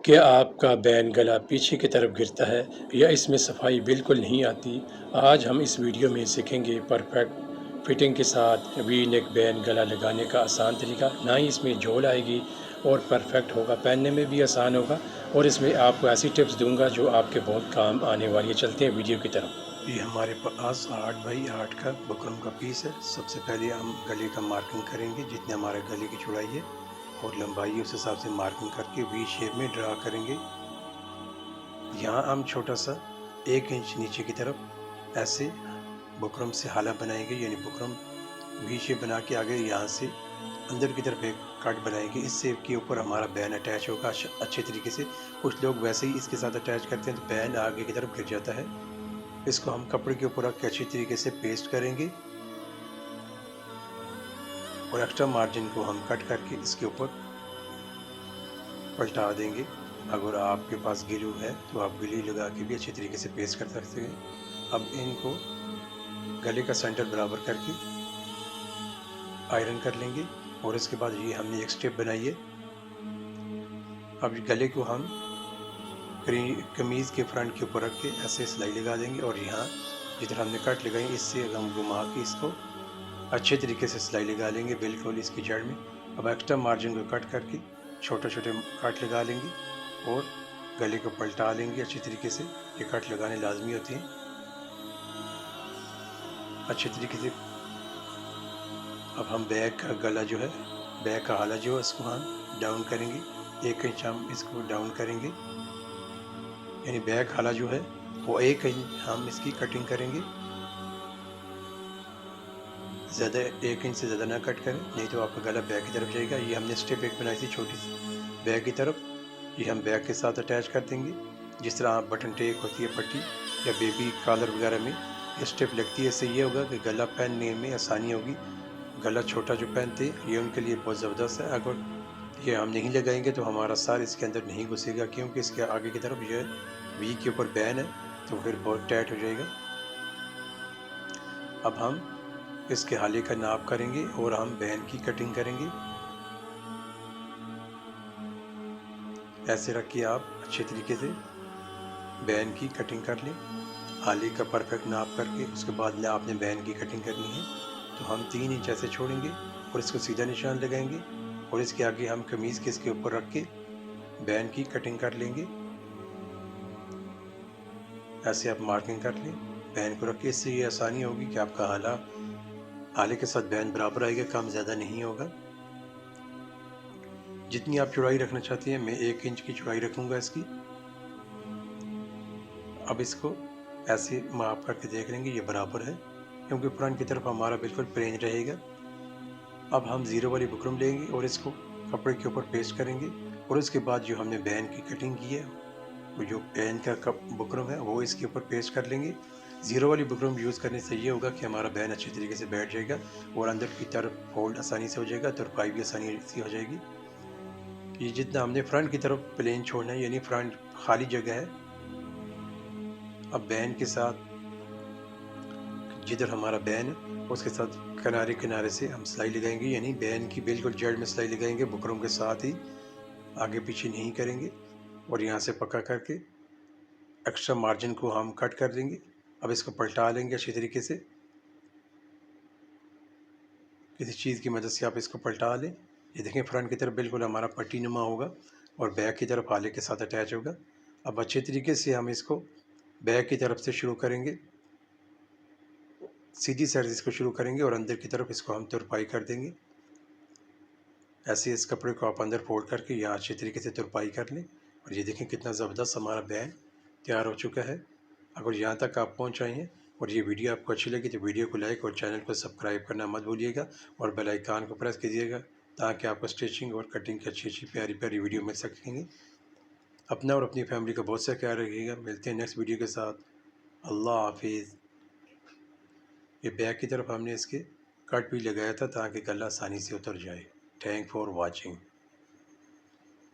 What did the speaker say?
क्या आपका बैन गला पीछे की तरफ गिरता है या इसमें सफाई बिल्कुल नहीं आती? आज हम इस वीडियो में सीखेंगे परफेक्ट फिटिंग के साथ वी नेक बैन गला लगाने का आसान तरीका। ना ही इसमें झोल आएगी और परफेक्ट होगा, पहनने में भी आसान होगा और इसमें आपको ऐसी टिप्स दूंगा जो आपके बहुत काम आने वाली है। चलते हैं वीडियो की तरफ। ये हमारे पास 8 बाई 8 का बुकरम का पीस है। सबसे पहले हम गले का मार्किंग करेंगे, जितने हमारे गले की चौड़ाई है और लंबाई है उस हिसाब से मार्किंग करके वी शेप में ड्रा करेंगे। यहाँ हम छोटा सा 1 इंच नीचे की तरफ ऐसे बुकरम से हाला बनाएंगे, यानी बुकरम वी शेप बना के आगे यहाँ से अंदर की तरफ एक कट बनाएंगे। इस शेप के ऊपर हमारा बैन अटैच होगा अच्छे तरीके से। कुछ लोग वैसे ही इसके साथ अटैच करते हैं तो बैन आगे की तरफ गिर जाता है। इसको हम कपड़े के ऊपर रख के अच्छी तरीके से पेस्ट करेंगे और एक्स्ट्रा मार्जिन को हम कट करके इसके ऊपर पलटा देंगे। अगर आपके पास ग्लू है तो आप ग्लू लगा के भी अच्छी तरीके से पेस्ट कर सकते हैं। अब इनको गले का सेंटर बराबर करके आयरन कर लेंगे और इसके बाद ये हमने एक स्टेप बनाई है। अब गले को हम कमीज़ के फ्रंट के ऊपर रख के ऐसे सिलाई लगा देंगे और यहाँ जिधर हमने कट लगाई इससे हम घुमा के इसको अच्छे तरीके से सिलाई लगा लेंगे बिल्कुल इसकी जड़ में। अब एक्स्ट्रा मार्जिन को कट करके छोटे छोटे कट लगा लेंगे और गले को पलटा लेंगे अच्छी तरीके से। ये कट लगाने लाजमी होते हैं अच्छे तरीके से। अब हम बैक का गला जो है, बैक का हाला जो है, इसको हम डाउन करेंगे। 1 इंच हम इसको डाउन करेंगे, यानी बैक हाला जो है वो 1 इंच हम इसकी कटिंग करेंगे। ज़्यादा 1 इंच से ज़्यादा ना कट करें, नहीं तो आपका गला बैक की तरफ जाएगा। ये हमने स्टेप एक बनाई थी छोटी सी बैक की तरफ, ये हम बैक के साथ अटैच कर देंगे। जिस तरह आप बटन टेक होती है पट्टी या बेबी कॉलर वगैरह में ये स्टेप लगती है। इससे ये होगा कि गला पहनने में आसानी होगी। गला छोटा जो पहनते हैं ये उनके लिए बहुत ज़बरदस्त है। अगर ये हम नहीं लगाएंगे तो हमारा सर इसके अंदर नहीं घुसेगा, क्योंकि इसके आगे की तरफ ये वी के ऊपर बैन है तो फिर बहुत टाइट हो जाएगा। अब हम इसके हाले का नाप करेंगे और हम बैन की कटिंग करेंगे। ऐसे रख के आप अच्छे तरीके से बैन की कटिंग कर लें, हाले का परफेक्ट नाप करके। उसके बाद आपने बैन की कटिंग करनी है तो हम 3 इंच ऐसे छोड़ेंगे और इसको सीधा निशान लगाएंगे और इसके आगे हम कमीज़ के इसके ऊपर रख के बैन की कटिंग कर लेंगे। ऐसे आप मार्किंग कर लें बैन को रख के। इससे ये आसानी होगी कि आपका हाले के साथ बैन बराबर आएगा, कम ज़्यादा नहीं होगा। जितनी आप चौड़ाई रखना चाहते हैं, मैं 1 इंच की चौड़ाई रखूँगा इसकी। अब इसको ऐसे माप करके देख लेंगे ये बराबर है, क्योंकि फ्रंट की तरफ हमारा बिल्कुल प्लेन रहेगा। अब हम ज़ीरो वाली बुकरम लेंगे और इसको कपड़े के ऊपर पेस्ट करेंगे और इसके बाद जो हमने बैन की कटिंग की है, वो जो बैन का बुकरम है वो इसके ऊपर पेस्ट कर लेंगे। ज़ीरो वाली बुकरम यूज़ करने से ये होगा कि हमारा बैन अच्छे तरीके से बैठ जाएगा और अंदर की तरफ फोल्ड आसानी से हो जाएगा, तुरपाई भी आसानी से हो जाएगी। ये जितना हमने फ्रंट की तरफ प्लेन छोड़ना है, यानी फ्रंट खाली जगह है। अब बैन के साथ जिधर हमारा बैन है उसके साथ किनारे किनारे से हम सिलाई लगाएंगे, यानी बैन की बिल्कुल जड़ में सिलाई लगाएंगे, बुकरम के साथ ही, आगे पीछे नहीं करेंगे। और यहाँ से पक्का करके एक्स्ट्रा मार्जिन को हम कट कर देंगे। अब इसको पलटा लेंगे अच्छी तरीके से, किसी चीज़ की मदद से आप इसको पलटा लें। ये देखें फ्रंट की तरफ बिल्कुल हमारा पट्टी नुमा होगा और बैक की तरफ हाले के साथ अटैच होगा। अब अच्छे तरीके से हम इसको बैक की तरफ से शुरू करेंगे, सीधी साइड से इसको शुरू करेंगे और अंदर की तरफ इसको हम तुरपाई कर देंगे। ऐसे इस कपड़े को आप अंदर फोल्ड करके यहाँ अच्छे तरीके से तुरपाई कर लें और ये देखें कितना ज़बरदस्त हमारा बैन तैयार हो चुका है। अगर यहाँ तक आप पहुँच आए हैं और ये वीडियो आपको अच्छी लगी तो वीडियो को लाइक और चैनल को सब्सक्राइब करना मत भूलिएगा और बेल आइकन को प्रेस कीजिएगा, ताकि आपको स्टिचिंग और कटिंग की अच्छी अच्छी प्यारी प्यारी वीडियो मिल सकेंगे। अपना और अपनी फैमिली का बहुत सा ख्याल रखिएगा। मिलते हैं नेक्स्ट वीडियो के साथ। अल्लाह हाफिज़। ये बैक की तरफ हमने इसके कट भी लगाया था ताकि गला आसानी से उतर जाए। Thank for watching.